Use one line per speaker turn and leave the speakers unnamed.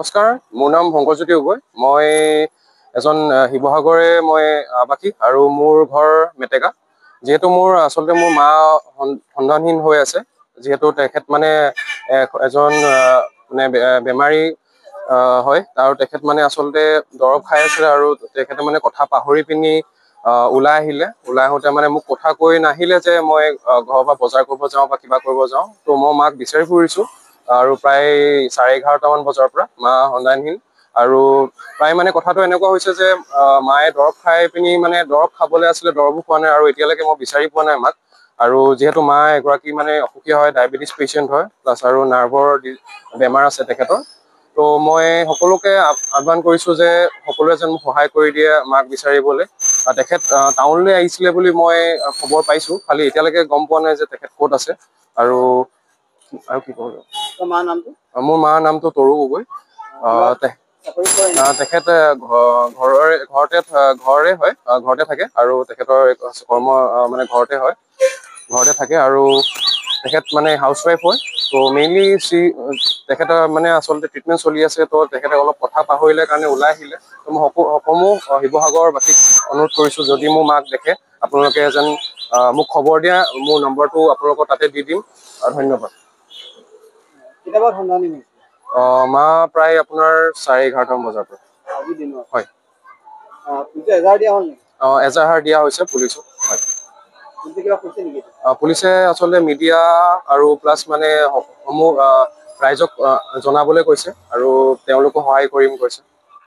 নমস্কাৰ, মোৰ নাম শংকৰজ্যোতি গগৈ। মই এজন শিৱসাগৰৰে আৱাসী আৰু মোৰ ঘৰ মেটেকা। যিহেতু মোৰ মা সন্ধানহীন হৈ আছে, যিহেতু তেখেত এজন বেমাৰী হয়, আৰু তেখেত দৰৱ খাই আছিলে আৰু তেখেতে কথা পাহৰি পিনি ওলাই আহিলে। ওলাই আহোঁতে মোক কথা কৈ নাহিলে যে মই ঘৰৰ পৰা বজাৰ কৰিব যাওঁ বা কিবা কৰিব যাওঁ। ত' মই মাক বিচাৰি ফুৰিছোঁ আৰু প্ৰায় 11:30মান বজাৰ পৰা মা সন্ধানহীন। আৰু প্ৰায় কথাটো এনেকুৱা হৈছে যে মায়ে দৰৱ খাই পিনি দৰৱ খাবলৈ আছিলে, দৰৱো খোৱা নাই আৰু এতিয়ালৈকে মই বিচাৰি পোৱা নাই মাক। আৰু যিহেতু মা এগৰাকী অসুখীয়া হয়, ডায়েবেটিছ পেচেণ্ট হয়, প্লাছ আৰু নাৰ্ভৰ বেমাৰ আছে তেখেতৰ। ত' মই সকলোকে আহ্বান কৰিছোঁ যে সকলোৱে যেন মোক সহায় কৰি দিয়ে মাক বিচাৰিবলৈ। তেখেত টাউনলৈ আহিছিলে বুলি মই খবৰ পাইছোঁ, খালি এতিয়ালৈকে গম পোৱা নাই যে তেখেত ক'ত আছে। আৰু কি কব, মোৰ মাৰ নামটো তৰু গগৈ। তেখেত ঘৰতে থাকে আৰু তেখেতৰ কৰ্ম ঘৰতে হয়, ঘৰতে থাকে। আৰু তেখেত হাউচ ৱাইফ হয়। ত' মেইনলি তেখেতৰ আচলতে ট্ৰিটমেণ্ট চলি আছে। ত' তেখেতে অলপ কথা পাহৰিলে কাৰণে ওলাই আহিলে। ত' মই সমূহ শিৱসাগৰবাসীক অনুৰোধ কৰিছোঁ, যদি মোৰ মাক দেখে আপোনালোকে যেন মোক খবৰ দিয়া। মোৰ নম্বৰটো আপোনালোকৰ তাতে দি দিম। ধন্যবাদ। মা প্ৰায় আপোনাৰ 11:30মান বজাৰ পৰা। হয়, এজাহাৰ দিয়া হৈছে পুলিচক। হয়, পুলিচে আচলতে মিডিয়া আৰু প্লাছ সমূহ ৰাইজক জনাবলৈ কৈছে আৰু তেওঁলোকো সহায় কৰিম কৈছে।